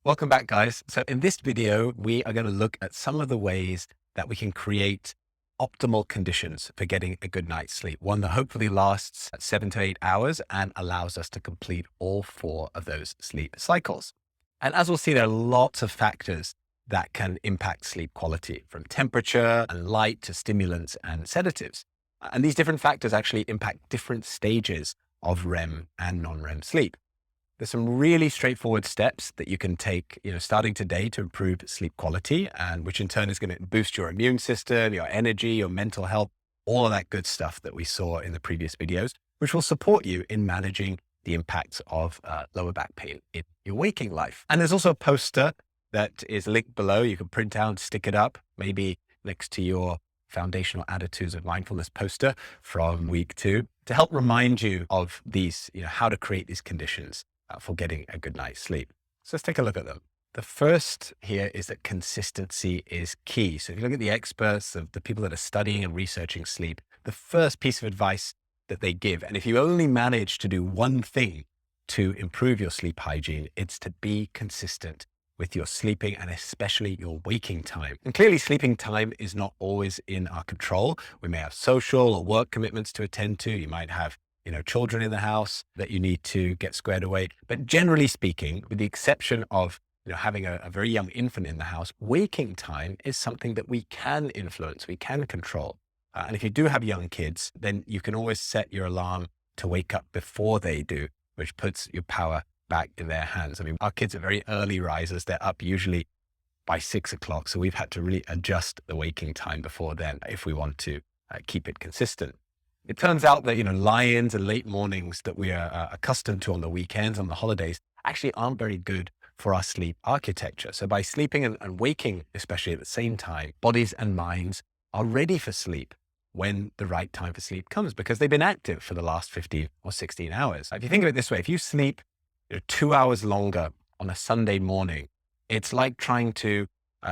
Welcome back, guys. So in this video, we are going to look at some of the ways that we can create optimal conditions for getting a good night's sleep. One that hopefully lasts 7 to 8 hours and allows us to complete all 4 of those sleep cycles. And as we'll see, there are lots of factors that can impact sleep quality, from temperature and light to stimulants and sedatives. And these different factors actually impact different stages of REM and non-REM sleep. There's some really straightforward steps that you can take, starting today to improve sleep quality, and which in turn is going to boost your immune system, your energy, your mental health, all of that good stuff that we saw in the previous videos, which will support you in managing the impacts of lower back pain in your waking life. And there's also a poster that is linked below. You can print out, stick it up, maybe next to your foundational attitudes of mindfulness poster from week 2 to help remind you of these, how to create these conditions for getting a good night's sleep. So let's take a look at them. The first here is that consistency is key. So if you look at the experts, of the people that are studying and researching sleep, the first piece of advice that they give, and if you only manage to do one thing to improve your sleep hygiene, it's to be consistent with your sleeping and especially your waking time. And clearly sleeping time is not always in our control. We may have social or work commitments to attend to. You might have children in the house that you need to get squared away. But generally speaking, with the exception of, having a very young infant in the house, waking time is something that we can influence, we can control. And if you do have young kids, then you can always set your alarm to wake up before they do, which puts your power back in their hands. I mean, our kids are very early risers. They're up usually by 6 o'clock. So we've had to really adjust the waking time before then if we want to keep it consistent. It turns out that, lie-ins and late mornings that we are accustomed to on the weekends, on the holidays, actually aren't very good for our sleep architecture. So by sleeping and waking, especially at the same time, bodies and minds are ready for sleep when the right time for sleep comes, because they've been active for the last 15 or 16 hours. If you think of it this way, if you sleep 2 hours longer on a Sunday morning, it's like trying to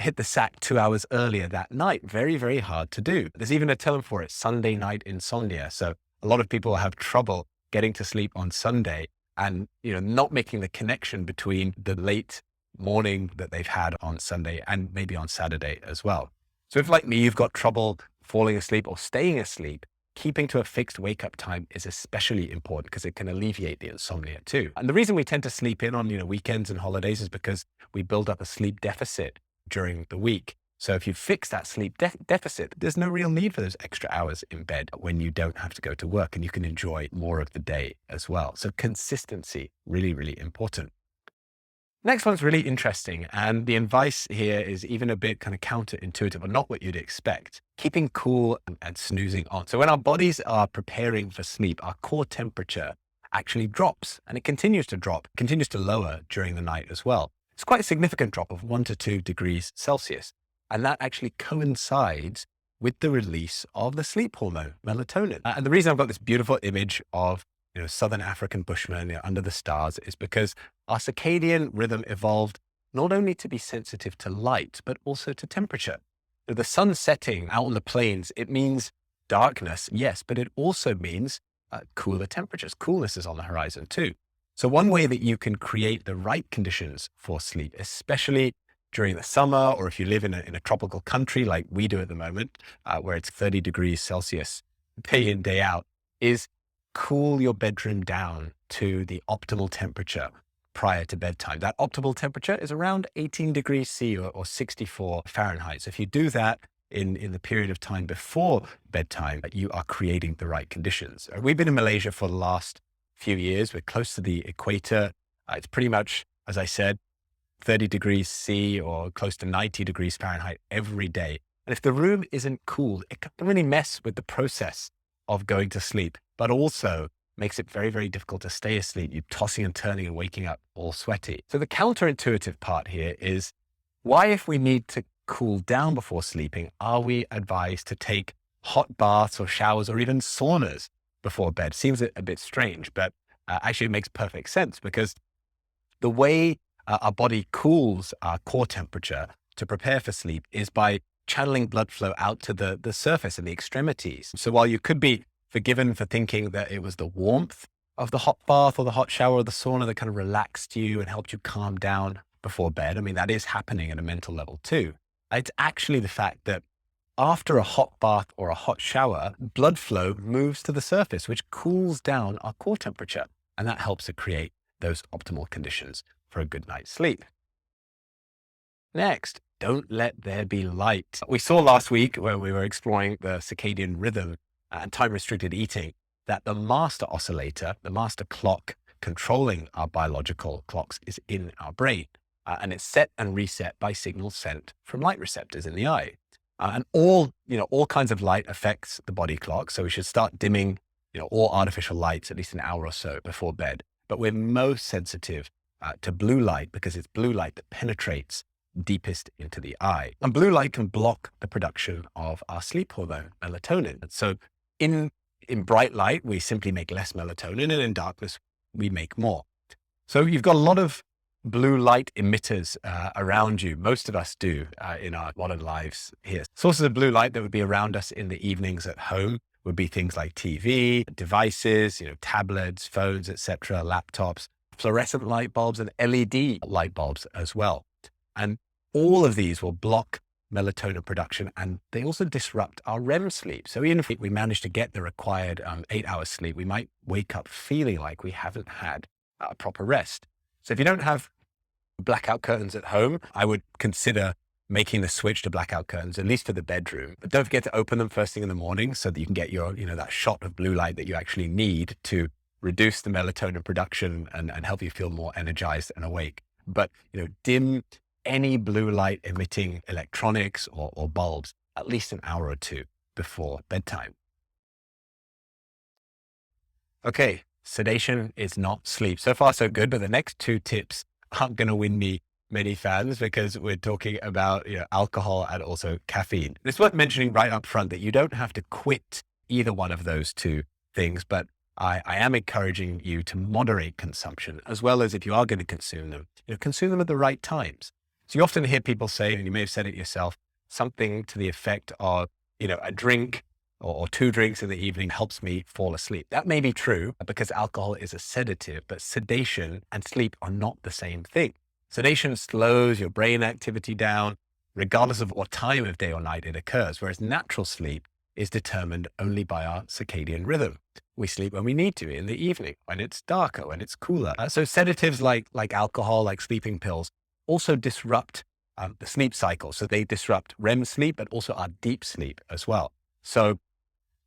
hit the sack 2 hours earlier that night. Very, very hard to do. There's even a term for it, Sunday night insomnia. So a lot of people have trouble getting to sleep on Sunday and, not making the connection between the late morning that they've had on Sunday and maybe on Saturday as well. So if, like me, you've got trouble falling asleep or staying asleep, keeping to a fixed wake-up time is especially important because it can alleviate the insomnia too. And the reason we tend to sleep in on, weekends and holidays is because we build up a sleep deficit during the week. So if you fix that sleep deficit, there's no real need for those extra hours in bed when you don't have to go to work, and you can enjoy more of the day as well. So consistency, really, really important. Next one's really interesting. And the advice here is even a bit kind of counterintuitive, or not what you'd expect. Keeping cool and snoozing on. So when our bodies are preparing for sleep, our core temperature actually drops, and it continues to drop, continues to lower during the night as well. It's quite a significant drop of 1 to 2 degrees Celsius. And that actually coincides with the release of the sleep hormone, melatonin. And the reason I've got this beautiful image of, Southern African bushmen under the stars is because our circadian rhythm evolved not only to be sensitive to light, but also to temperature. The sun setting out on the plains, it means darkness, yes, but it also means cooler temperatures. Coolness is on the horizon too. So one way that you can create the right conditions for sleep, especially during the summer, or if you live in a tropical country like we do at the moment, where it's 30 degrees Celsius day in, day out, is cool your bedroom down to the optimal temperature prior to bedtime. That optimal temperature is around 18 degrees C or 64 Fahrenheit. So if you do that in the period of time before bedtime, you are creating the right conditions. We've been in Malaysia for the last few years. We're close to the equator. It's pretty much, as I said, 30 degrees C or close to 90 degrees Fahrenheit every day. And if the room isn't cooled, it can really mess with the process of going to sleep, but also makes it very, very difficult to stay asleep. You're tossing and turning and waking up all sweaty. So the counterintuitive part here is, why, if we need to cool down before sleeping, are we advised to take hot baths or showers or even saunas before bed? Seems a bit strange, but actually it makes perfect sense, because the way our body cools our core temperature to prepare for sleep is by channeling blood flow out to the surface and the extremities. So while you could be forgiven for thinking that it was the warmth of the hot bath or the hot shower or the sauna that kind of relaxed you and helped you calm down before bed, I mean, that is happening at a mental level too. It's actually the fact that after a hot bath or a hot shower, blood flow moves to the surface, which cools down our core temperature. And that helps to create those optimal conditions for a good night's sleep. Next, don't let there be light. We saw last week when we were exploring the circadian rhythm and time-restricted eating that the master oscillator, the master clock controlling our biological clocks, is in our brain. And it's set and reset by signals sent from light receptors in the eye. And all kinds of light affects the body clock. So we should start dimming, all artificial lights at least an hour or so before bed. But we're most sensitive to blue light because it's blue light that penetrates deepest into the eye. And blue light can block the production of our sleep hormone, melatonin. And so in bright light, we simply make less melatonin, and in darkness, we make more. So you've got a lot of blue light emitters around you. Most of us do in our modern lives here. Sources of blue light that would be around us in the evenings at home would be things like TV, devices, tablets, phones, etc., laptops, fluorescent light bulbs, and LED light bulbs as well. And all of these will block melatonin production, and they also disrupt our REM sleep. So even if we manage to get the required 8 hours sleep, we might wake up feeling like we haven't had a proper rest. So if you don't have blackout curtains at home, I would consider making the switch to blackout curtains, at least for the bedroom. But don't forget to open them first thing in the morning so that you can get your, that shot of blue light that you actually need to reduce the melatonin production and help you feel more energized and awake. But, dim any blue light emitting electronics or bulbs at least an hour or two before bedtime. Okay, sedation is not sleep. So far, so good. But the next two tips aren't going to win me many fans because we're talking about alcohol and also caffeine. It's worth mentioning right up front that you don't have to quit either one of those two things, but I am encouraging you to moderate consumption, as well as if you are going to consume them, consume them at the right times. So you often hear people say, and you may have said it yourself, something to the effect of, a drink or 2 drinks in the evening helps me fall asleep. That may be true because alcohol is a sedative, but sedation and sleep are not the same thing. Sedation slows your brain activity down, regardless of what time of day or night it occurs, whereas natural sleep is determined only by our circadian rhythm. We sleep when we need to in the evening, when it's darker, when it's cooler. So sedatives like alcohol, like sleeping pills, also disrupt the sleep cycle. So they disrupt REM sleep, but also our deep sleep as well. So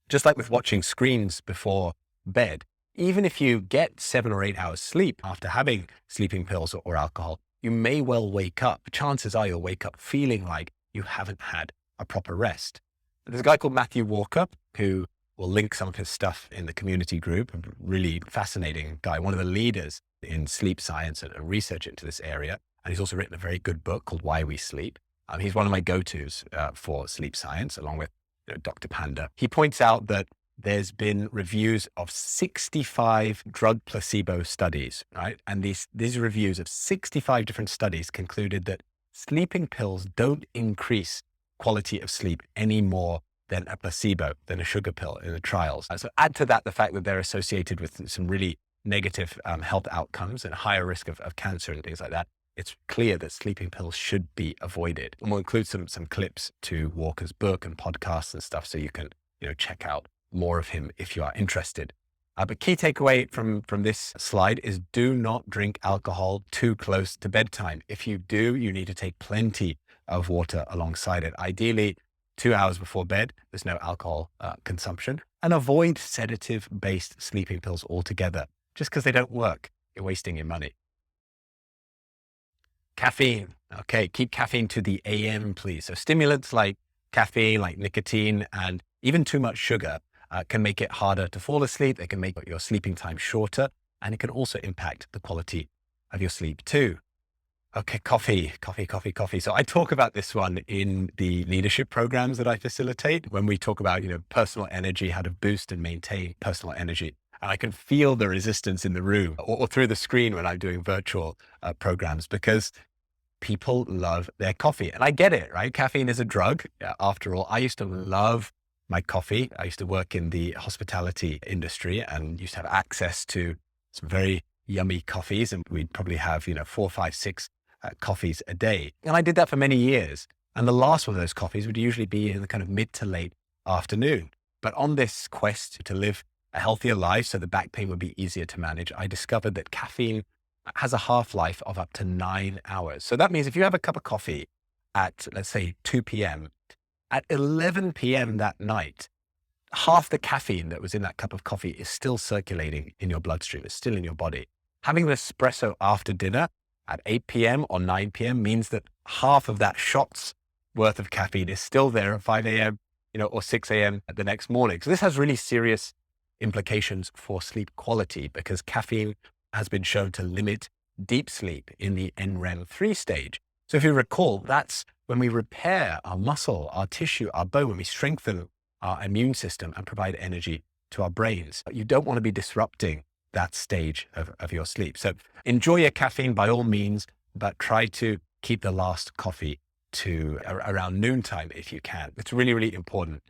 just like with watching screens before bed, even if you get 7 or 8 hours sleep after having sleeping pills or alcohol, you may well wake up. Chances are you'll wake up feeling like you haven't had a proper rest. There's a guy called Matthew Walker who will link some of his stuff in the community group, a really fascinating guy, one of the leaders in sleep science and research into this area. And he's also written a very good book called Why We Sleep. He's one of my go-tos for sleep science, along with Dr. Panda. He points out that there's been reviews of 65 drug placebo studies, right? And these reviews of 65 different studies concluded that sleeping pills don't increase quality of sleep any more than a placebo, than a sugar pill in the trials. So add to that the fact that they're associated with some really negative health outcomes and higher risk of cancer and things like that. It's clear that sleeping pills should be avoided. And we'll include some clips to Walker's book and podcasts and stuff so you can check out more of him if you are interested. But key takeaway from this slide is do not drink alcohol too close to bedtime. If you do, you need to take plenty of water alongside it. Ideally, 2 hours before bed, there's no alcohol consumption, and avoid sedative-based sleeping pills altogether. Just because they don't work, you're wasting your money. Caffeine. Okay, keep caffeine to the AM, please. So stimulants like caffeine, like nicotine, and even too much sugar can make it harder to fall asleep. They can make your sleeping time shorter, and it can also impact the quality of your sleep too. Okay, coffee. So I talk about this one in the leadership programs that I facilitate when we talk about, personal energy, how to boost and maintain personal energy. And I can feel the resistance in the room or through the screen when I'm doing virtual programs because people love their coffee. And I get it, right? Caffeine is a drug. After all, I used to love my coffee. I used to work in the hospitality industry and used to have access to some very yummy coffees. And we'd probably have, 4, 5, 6 coffees a day. And I did that for many years. And the last one of those coffees would usually be in the kind of mid to late afternoon. But on this quest to live a healthier life so the back pain would be easier to manage, I discovered that caffeine has a half-life of up to 9 hours. So that means if you have a cup of coffee at, let's say, 2 p.m., at 11 p.m. that night, half the caffeine that was in that cup of coffee is still circulating in your bloodstream, it's still in your body. Having an espresso after dinner at 8 p.m. or 9 p.m. means that half of that shot's worth of caffeine is still there at 5 a.m., or 6 a.m. the next morning. So this has really serious implications for sleep quality because caffeine has been shown to limit deep sleep in the NREM3 stage. So if you recall, that's when we repair our muscle, our tissue, our bone, when we strengthen our immune system and provide energy to our brains. You don't want to be disrupting that stage of your sleep. So enjoy your caffeine by all means, but try to keep the last coffee to around noontime if you can. It's really, really important.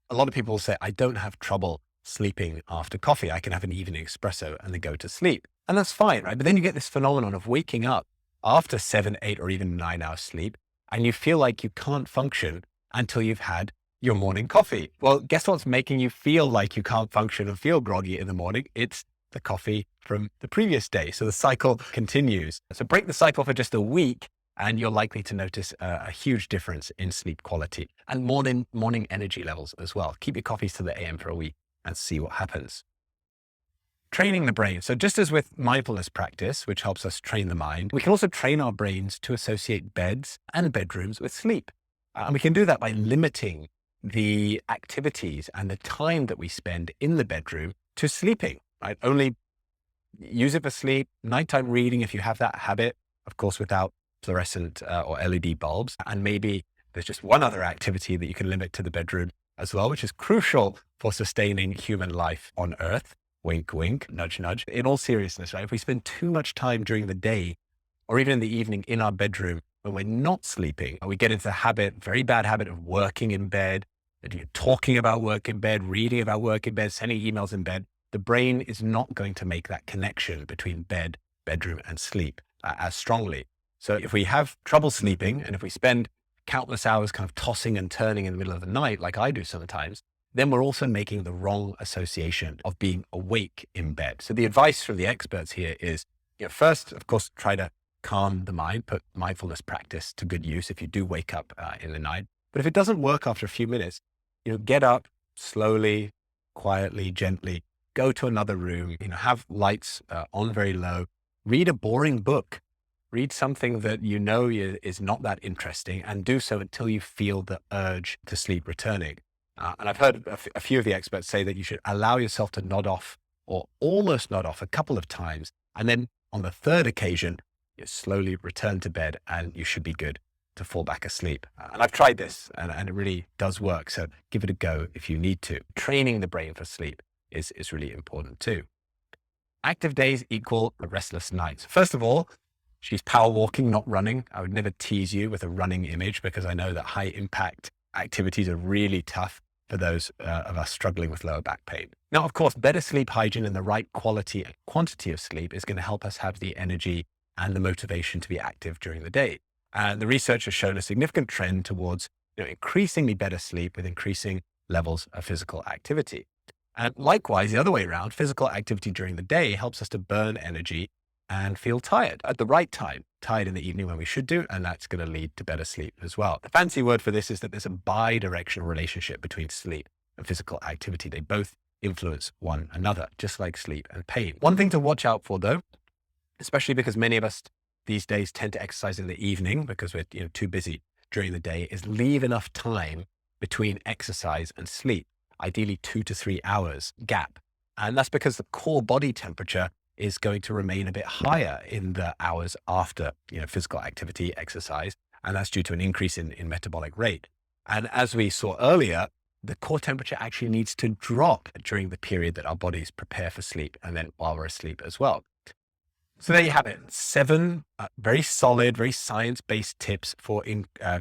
A lot of people say, I don't have trouble sleeping after coffee. I can have an evening espresso and then go to sleep. And that's fine, right? But then you get this phenomenon of waking up after 7, 8, or even 9 hours sleep, and you feel like you can't function until you've had your morning coffee. Well, guess what's making you feel like you can't function and feel groggy in the morning? It's the coffee from the previous day. So the cycle continues. So break the cycle for just a week, and you're likely to notice a huge difference in sleep quality and morning energy levels as well. Keep your coffees to the AM for a week and see what happens. Training the brain. So just as with mindfulness practice, which helps us train the mind, we can also train our brains to associate beds and bedrooms with sleep. And we can do that by limiting the activities and the time that we spend in the bedroom to sleeping, right? Only use it for sleep, nighttime reading if you have that habit, of course, without fluorescent or LED bulbs. And maybe there's just one other activity that you can limit to the bedroom as well, which is crucial for sustaining human life on Earth. Wink, wink, nudge, nudge. In all seriousness, right? If we spend too much time during the day or even in the evening in our bedroom when we're not sleeping, we get into the habit, very bad habit of working in bed, talking about work in bed, reading about work in bed, sending emails in bed. The brain is not going to make that connection between bed, bedroom, and sleep as strongly. So if we have trouble sleeping and if we spend countless hours kind of tossing and turning in the middle of the night, like I do sometimes, then we're also making the wrong association of being awake in bed. So the advice from the experts here is, first, of course, try to calm the mind, put mindfulness practice to good use if you do wake up in the night. But if it doesn't work after a few minutes, get up slowly, quietly, gently, go to another room, have lights on very low, read a boring book, read something that is not that interesting, and do so until you feel the urge to sleep returning. And I've heard a few of the experts say that you should allow yourself to nod off or almost nod off a couple of times. And then on the third occasion, you slowly return to bed and you should be good to fall back asleep. And I've tried this and it really does work. So give it a go if you need to. Training the brain for sleep is really important too. Active days equal restless nights. First of all, she's power walking, not running. I would never tease you with a running image because I know that high impact activities are really tough for those of us struggling with lower back pain. Now, of course, better sleep hygiene and the right quality and quantity of sleep is going to help us have the energy and the motivation to be active during the day. And the research has shown a significant trend towards increasingly better sleep with increasing levels of physical activity. And likewise, the other way around, physical activity during the day helps us to burn energy and feel tired at the right time, tired in the evening when we should do, and that's going to lead to better sleep as well. The fancy word for this is that there's a bi-directional relationship between sleep and physical activity. They both influence one another, just like sleep and pain. One thing to watch out for though, especially because many of us these days tend to exercise in the evening because we're too busy during the day, is leave enough time between exercise and sleep, ideally 2 to 3 hours gap. And that's because the core body temperature is going to remain a bit higher in the hours after physical activity, exercise, and that's due to an increase in metabolic rate. And as we saw earlier, the core temperature actually needs to drop during the period that our bodies prepare for sleep and then while we're asleep as well. So there you have it, 7 very solid, very science-based tips for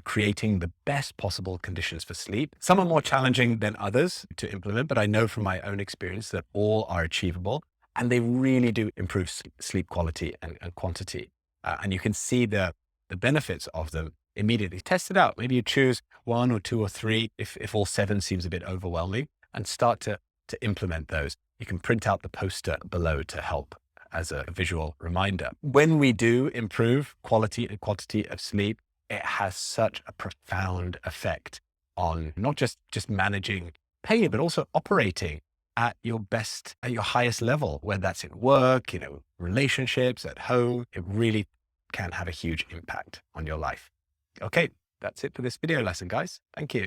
creating the best possible conditions for sleep. Some are more challenging than others to implement, but I know from my own experience that all are achievable. And they really do improve sleep quality and quantity. And you can see the the benefits of them immediately. Test it out. Maybe you choose 1 or 2 or 3 if all 7 seems a bit overwhelming, and start to implement those. You can print out the poster below to help as a visual reminder. When we do improve quality and quantity of sleep, it has such a profound effect on not just managing pain, but also operating at your best, at your highest level, whether that's in work, relationships, at home. It really can have a huge impact on your life. Okay, that's it for this video lesson, guys. Thank you.